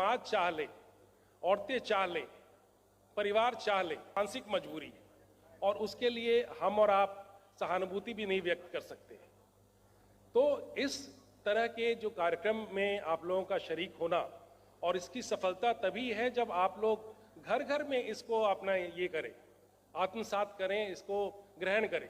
समाज चाह ले, औरतें चाह ले, परिवार चाह ले, मानसिक मजबूरी है और उसके लिए हम और आप सहानुभूति भी नहीं व्यक्त कर सकते। तो इस तरह के जो कार्यक्रम में आप लोगों का शरीक होना और इसकी सफलता तभी है जब आप लोग घर घर में इसको अपना ये करें, आत्मसात करें, इसको ग्रहण करें।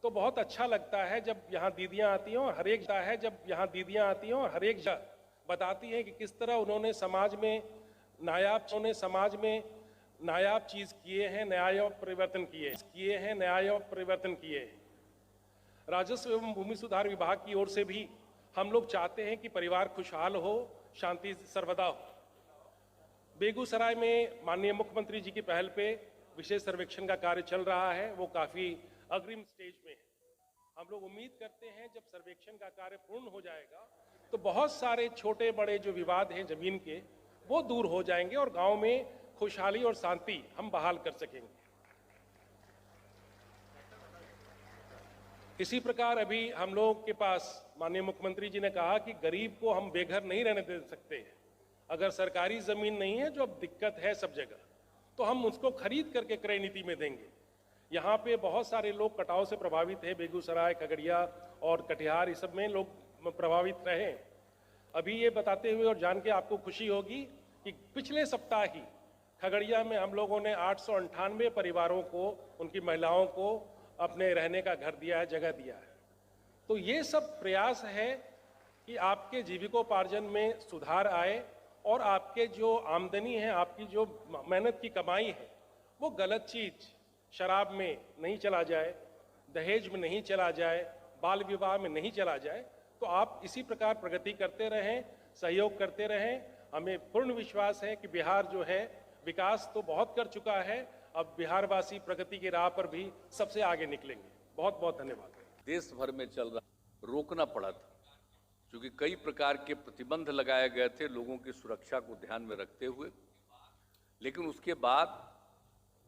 तो बहुत अच्छा लगता है जब यहाँ दीदियाँ आती हैं और हर एक बताती हैं कि किस तरह उन्होंने समाज में नायाब चीज़ किए हैं, न्याय परिवर्तन किए हैं। राजस्व एवं भूमि सुधार विभाग की ओर से भी हम लोग चाहते हैं कि परिवार खुशहाल हो, शांति सर्वदा हो। बेगूसराय में माननीय मुख्यमंत्री जी की पहल पे विशेष सर्वेक्षण का कार्य चल रहा है, वो काफ़ी अग्रिम स्टेज में है। हम लोग उम्मीद करते हैं जब सर्वेक्षण का कार्य पूर्ण हो जाएगा तो बहुत सारे छोटे बड़े जो विवाद हैं जमीन के, वो दूर हो जाएंगे और गांव में खुशहाली और शांति हम बहाल कर सकेंगे। इसी प्रकार अभी हम लोग के पास माननीय मुख्यमंत्री जी ने कहा कि गरीब को हम बेघर नहीं रहने दे सकते हैं। अगर सरकारी जमीन नहीं है, जो अब दिक्कत है सब जगह, तो हम उसको खरीद करके क्रय नीति में देंगे। यहाँ पे बहुत सारे लोग कटाव से प्रभावित हैं, बेगूसराय, खगड़िया और कटिहार, इस सब में लोग प्रभावित रहे। अभी ये बताते हुए और जान के आपको खुशी होगी कि पिछले सप्ताह ही खगड़िया में हम लोगों ने 898 परिवारों को, उनकी महिलाओं को अपने रहने का घर दिया है, जगह दिया है। तो ये सब प्रयास है कि आपके जीविकोपार्जन में सुधार आए और आपके जो आमदनी है, आपकी जो मेहनत की कमाई है, वो गलत चीज शराब में नहीं चला जाए, दहेज में नहीं चला जाए, बाल विवाह में नहीं चला जाए। तो आप इसी प्रकार प्रगति करते रहें, सहयोग करते रहें। हमें पूर्ण विश्वास है कि बिहार जो है विकास तो बहुत कर चुका है, अब बिहारवासी प्रगति की राह पर भी सबसे आगे निकलेंगे। बहुत बहुत धन्यवाद। देश भर में चल रहा, रोकना पड़ा था क्योंकि कई प्रकार के प्रतिबंध लगाए गए थे लोगों की सुरक्षा को ध्यान में रखते हुए, लेकिन उसके बाद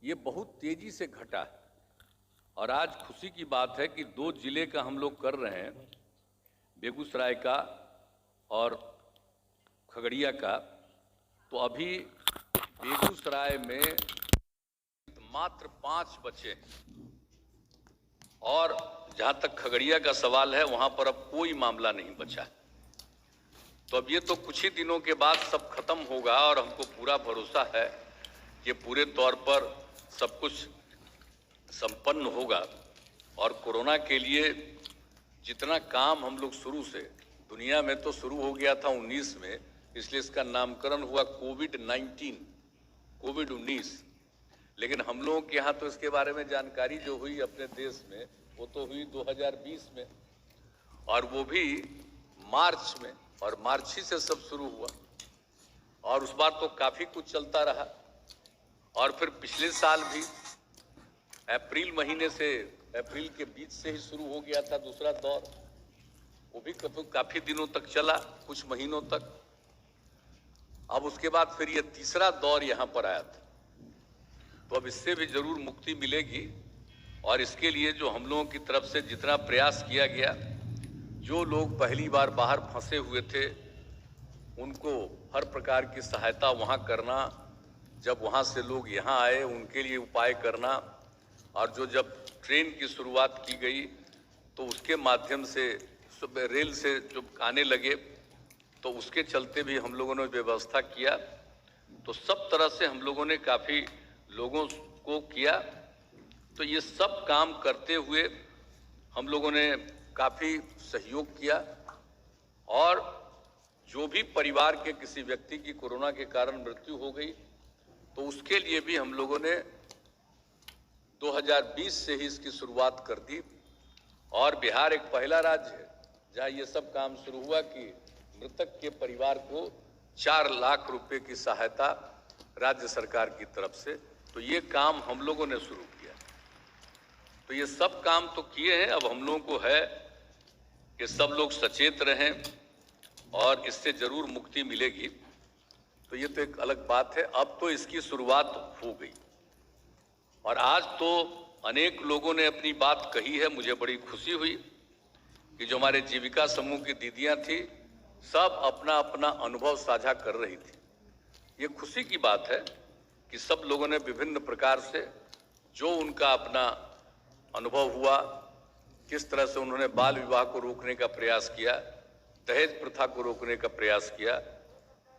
ये बहुत तेजी से घटा है। और आज खुशी की बात है कि 2 जिले का हम लोग कर रहे हैं, बेगूसराय का और खगड़िया का। तो अभी बेगूसराय में मात्र 5 बचे और जहां तक खगड़िया का सवाल है वहां पर अब कोई मामला नहीं बचा है। तो अब ये तो कुछ ही दिनों के बाद सब खत्म होगा और हमको पूरा भरोसा है कि पूरे तौर पर सब कुछ संपन्न होगा। और कोरोना के लिए जितना काम हम लोग शुरू से, दुनिया में तो शुरू हो गया था 19 में, इसलिए इसका नामकरण हुआ कोविड-19, लेकिन हम लोगों के यहाँ तो इसके बारे में जानकारी जो हुई अपने देश में वो तो हुई 2020 में, और वो भी मार्च में, और मार्च ही से सब शुरू हुआ। और उस बार तो काफी कुछ चलता रहा। और फिर पिछले साल भी अप्रैल के बीच से ही शुरू हो गया था दूसरा दौर, वो भी काफी दिनों तक चला, कुछ महीनों तक। अब उसके बाद फिर ये तीसरा दौर यहाँ पर आया था। तो अब इससे भी जरूर मुक्ति मिलेगी। और इसके लिए जो हम लोगों की तरफ से जितना प्रयास किया गया, जो लोग पहली बार बाहर फंसे हुए थे उनको हर प्रकार की सहायता वहाँ करना, जब वहाँ से लोग यहाँ आए उनके लिए उपाय करना, और जो जब ट्रेन की शुरुआत की गई तो उसके माध्यम से रेल से जो आने लगे तो उसके चलते भी हम लोगों ने व्यवस्था किया। तो सब तरह से हम लोगों ने काफ़ी लोगों को किया। तो ये सब काम करते हुए हम लोगों ने काफ़ी सहयोग किया। और जो भी परिवार के किसी व्यक्ति की कोरोना के कारण मृत्यु हो गई तो उसके लिए भी हम लोगों ने 2020 से ही इसकी शुरुआत कर दी। और बिहार एक पहला राज्य है जहां ये सब काम शुरू हुआ कि मृतक के परिवार को 4 लाख रुपए की सहायता राज्य सरकार की तरफ से। तो ये काम हम लोगों ने शुरू किया। तो ये सब काम तो किए हैं, अब हम लोगों को है कि सब लोग सचेत रहें और इससे जरूर मुक्ति मिलेगी। तो ये तो एक अलग बात है। अब तो इसकी शुरुआत हो गई और आज तो अनेक लोगों ने अपनी बात कही है। मुझे बड़ी खुशी हुई कि जो हमारे जीविका समूह की दीदियां थी, सब अपना अपना अनुभव साझा कर रही थी। ये खुशी की बात है कि सब लोगों ने विभिन्न प्रकार से जो उनका अपना अनुभव हुआ, किस तरह से उन्होंने बाल विवाह को रोकने का प्रयास किया, दहेज प्रथा को रोकने का प्रयास किया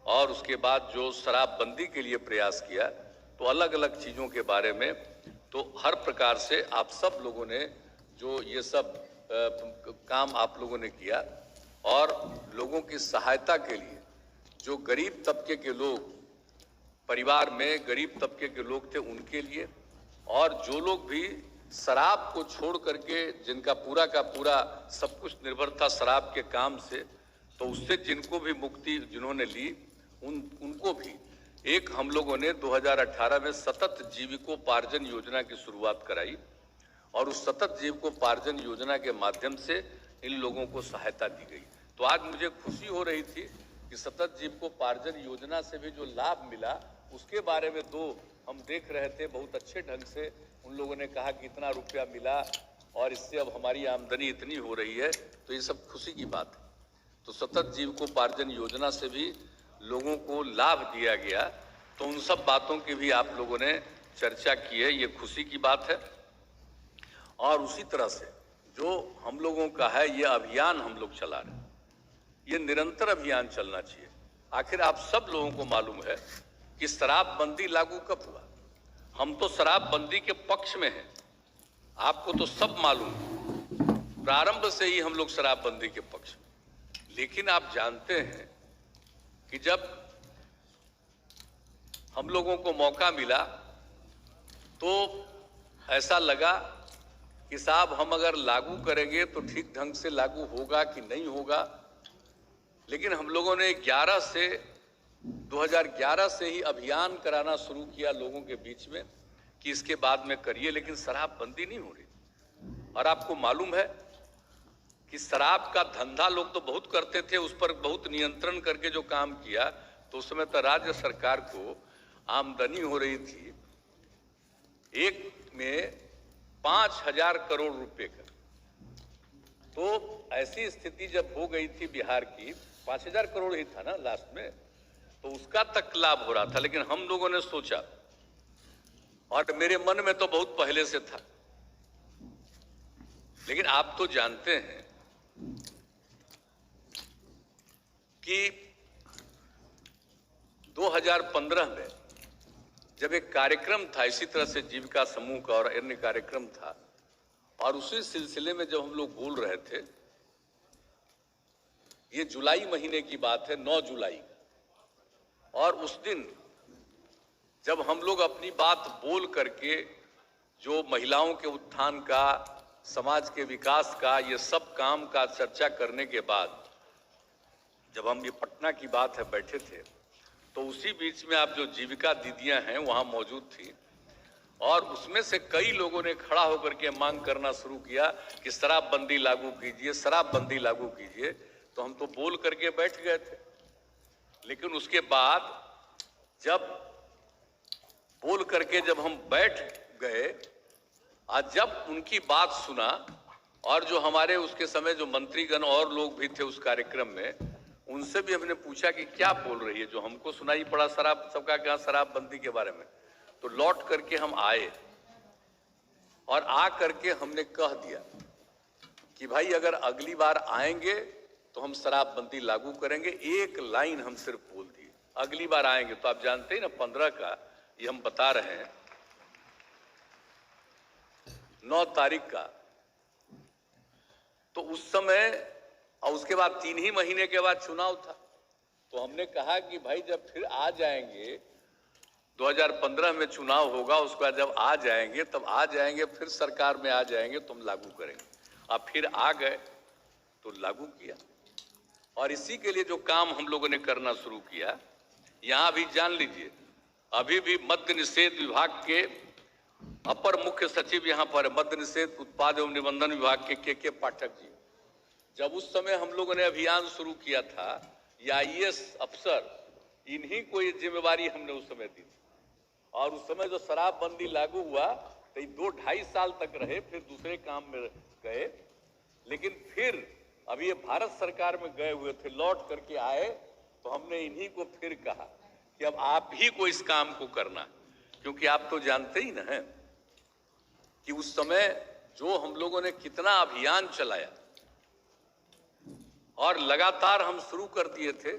और उसके बाद जो शराबबंदी के लिए प्रयास किया, तो अलग अलग चीजों के बारे में तो हर प्रकार से आप सब लोगों ने जो ये सब काम आप लोगों ने किया और लोगों की सहायता के लिए जो गरीब तबके के लोग, परिवार में गरीब तबके के लोग थे उनके लिए, और जो लोग भी शराब को छोड़ करके जिनका पूरा का पूरा सब कुछ निर्भर था शराब के काम से, तो उससे जिनको भी मुक्ति जिन्होंने ली उनको भी एक हम लोगों ने 2018 में सतत जीविकोपार्जन योजना की शुरुआत कराई और उस सतत जीविकोपार्जन योजना के माध्यम से इन लोगों को सहायता दी गई। तो आज मुझे खुशी हो रही थी कि सतत जीविकोपार्जन योजना से भी जो लाभ मिला उसके बारे में हम देख रहे थे। बहुत अच्छे ढंग से उन लोगों ने कहा कि इतना रुपया मिला और इससे अब हमारी आमदनी इतनी हो रही है, तो ये सब खुशी की बात है। तो सतत जीविकोपार्जन योजना से भी लोगों को लाभ दिया गया, तो उन सब बातों की भी आप लोगों ने चर्चा की है, ये खुशी की बात है। और उसी तरह से जो हम लोगों का है ये अभियान हम लोग चला रहे हैं, ये निरंतर अभियान चलना चाहिए। आखिर आप सब लोगों को मालूम है कि शराबबंदी लागू कब हुआ। हम तो शराबबंदी के पक्ष में हैं, आपको तो सब मालूम है, प्रारंभ से ही हम लोग शराबबंदी के पक्ष में। लेकिन आप जानते हैं कि जब हम लोगों को मौका मिला तो ऐसा लगा कि साहब हम अगर लागू करेंगे तो ठीक ढंग से लागू होगा कि नहीं होगा। लेकिन हम लोगों ने 2011 से ही अभियान कराना शुरू किया लोगों के बीच में कि इसके बाद में करिए, लेकिन शराबबंदी नहीं हो रही। और आपको मालूम है कि शराब का धंधा लोग तो बहुत करते थे, उस पर बहुत नियंत्रण करके जो काम किया, तो उस समय तो राज्य सरकार को आमदनी हो रही थी एक में 5,000 करोड़ रुपए का। तो ऐसी स्थिति जब हो गई थी बिहार की, 5,000 करोड़ ही था ना लास्ट में, तो उसका तक लाभ हो रहा था। लेकिन हम लोगों ने सोचा, और मेरे मन में तो बहुत पहले से था, लेकिन आप तो जानते हैं कि 2015 में जब एक कार्यक्रम था इसी तरह से जीविका समूह का और अन्य कार्यक्रम था, और उसी सिलसिले में जब हम लोग बोल रहे थे, ये जुलाई महीने की बात है, 9 जुलाई, और उस दिन जब हम लोग अपनी बात बोल करके जो महिलाओं के उत्थान का, समाज के विकास का, ये सब काम का चर्चा करने के बाद जब हम ये पटना की बात है बैठे थे, तो उसी बीच में आप जो जीविका दीदियां हैं वहां मौजूद थी, और उसमें से कई लोगों ने खड़ा होकर के मांग करना शुरू किया कि शराबबंदी लागू कीजिए, शराबबंदी लागू कीजिए। तो हम तो बोल करके बैठ गए थे, लेकिन उसके बाद जब बोल करके जब हम बैठ गए, आज जब उनकी बात सुना, और जो हमारे उसके समय जो मंत्रीगण और लोग भी थे उस कार्यक्रम में, उनसे भी हमने पूछा कि क्या बोल रही है, जो हमको सुनाई पड़ा शराब, सबका क्या शराबबंदी के बारे में। तो लौट करके हम आए और आ करके हमने कह दिया कि भाई अगर अगली बार आएंगे तो हम शराबबंदी लागू करेंगे। एक लाइन हम सिर्फ बोल दिए, अगली बार आएंगे। तो आप जानते हैं ना 15 का ये हम बता रहे हैं, 9 तारीख का, तो उस समय, और उसके बाद 3 ही महीने के बाद चुनाव था। तो हमने कहा कि भाई जब फिर आ जाएंगे, 2015 में चुनाव होगा, उसके बाद जब आ जाएंगे तब आ जाएंगे, फिर सरकार में आ जाएंगे तो हम लागू करेंगे। अब फिर आ गए तो लागू किया, और इसी के लिए जो काम हम लोगों ने करना शुरू किया, यहां भी जान लीजिए, अभी भी मद्य निषेध विभाग के अपर मुख्य सचिव यहाँ पर, मद्य निषेध उत्पाद एवं निबंधन विभाग के पाठक जी, जब उस समय हम लोगों ने अभियान शुरू किया था, ये IAS अफसर, इन्हीं को ये जिम्मेवारी हमने उस समय दी थी। और उस समय जो शराबबंदी लागू हुआ तो 2-2.5 साल तक रहे, फिर दूसरे काम में गए, लेकिन फिर अभी ये भारत सरकार में गए हुए थे, लौट करके आए, तो हमने इन्हीं को फिर कहा कि अब आप ही को इस काम को करना है, क्योंकि आप तो जानते ही ना हैं कि उस समय जो हम लोगों ने कितना अभियान चलाया और लगातार हम शुरू कर दिए थे।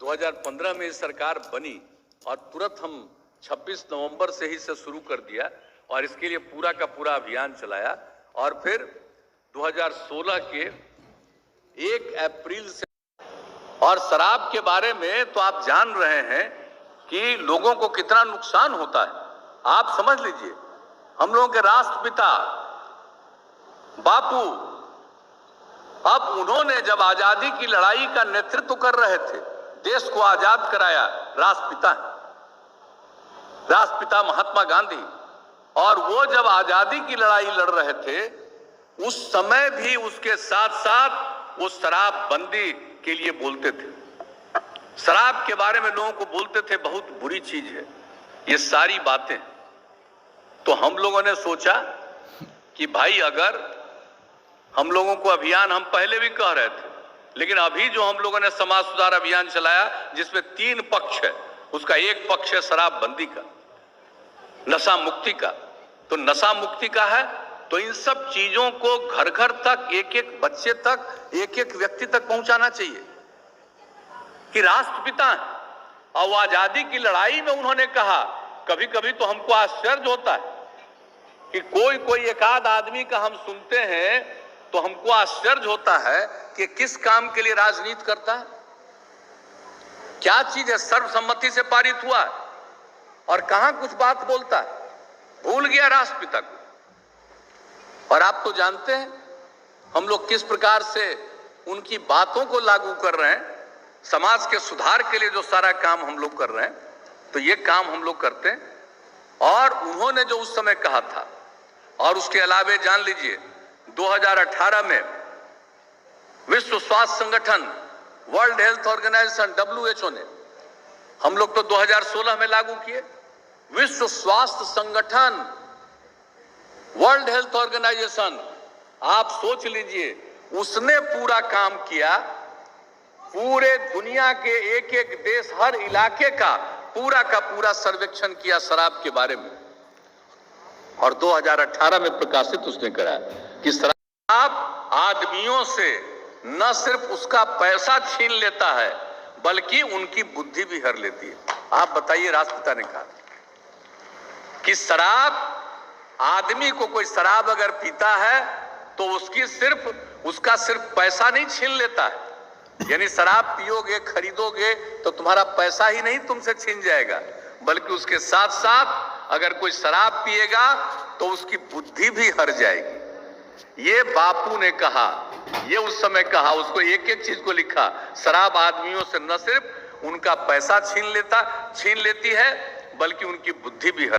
2015 में सरकार बनी और तुरंत हम 26 नवंबर से ही शुरू कर दिया और इसके लिए पूरा का पूरा अभियान चलाया और फिर 2016 के 1 अप्रैल से। और शराब के बारे में तो आप जान रहे हैं कि लोगों को कितना नुकसान होता है। आप समझ लीजिए, हम लोगों के राष्ट्रपिता बापू, अब उन्होंने जब आजादी की लड़ाई का नेतृत्व कर रहे थे, देश को आजाद कराया राष्ट्रपिता महात्मा गांधी, और वो जब आजादी की लड़ाई लड़ रहे थे उस समय भी उसके साथ साथ वो शराबबंदी के लिए बोलते थे। शराब के बारे में लोगों को बोलते थे बहुत बुरी चीज है। ये सारी बातें तो हम लोगों ने सोचा कि भाई अगर हम लोगों को अभियान हम पहले भी कह रहे थे, लेकिन अभी जो हम लोगों ने समाज सुधार अभियान चलाया जिसमें 3 पक्ष है, उसका एक पक्ष है शराबबंदी का, नशा मुक्ति का। तो नशा मुक्ति का है तो इन सब चीजों को घर घर तक, एक एक बच्चे तक, एक एक व्यक्ति तक पहुंचाना चाहिए कि राष्ट्रपिता है और आजादी की लड़ाई में उन्होंने कहा। कभी कभी तो हमको आश्चर्य होता है कि कोई एक आध आदमी का हम सुनते हैं तो हमको आश्चर्य होता है कि किस काम के लिए राजनीति करता है, क्या चीज है। सर्वसम्मति से पारित हुआ और कहां कुछ बात बोलता है, भूल गया राष्ट्रपिता को। और आप तो जानते हैं हम लोग किस प्रकार से उनकी बातों को लागू कर रहे हैं। समाज के सुधार के लिए जो सारा काम हम लोग कर रहे हैं, तो ये काम हम लोग करते हैं। और उन्होंने जो उस समय कहा था, और उसके अलावे जान लीजिए 2018 में विश्व स्वास्थ्य संगठन, वर्ल्ड हेल्थ ऑर्गेनाइजेशन WHO ने, हम लोग तो 2016 में लागू किए, विश्व स्वास्थ्य संगठन, वर्ल्ड हेल्थ ऑर्गेनाइजेशन, आप सोच लीजिए उसने पूरा काम किया। पूरे दुनिया के एक एक देश, हर इलाके का पूरा सर्वेक्षण किया शराब के बारे में, और 2018 में प्रकाशित उसने कराया कि शराब आदमियों से न सिर्फ उसका पैसा छीन लेता है बल्कि उनकी बुद्धि भी हर लेती है। आप बताइए, राष्ट्रपिता ने कहा कि शराब, आदमी को कोई शराब अगर पीता है तो उसका सिर्फ पैसा नहीं छीन लेता है, यानी शराब पियोगे, खरीदोगे तो तुम्हारा पैसा ही नहीं तुमसे छीन जाएगा, बल्कि उसके साथ साथ अगर कोई शराब पिएगा तो उसकी बुद्धि भी हर जाएगी। ये बापू ने कहा, ये उस समय कहा, उसको एक एक चीज को लिखा। शराब आदमियों से न सिर्फ उनका पैसा छीन लेती है बल्कि उनकी बुद्धि भी हर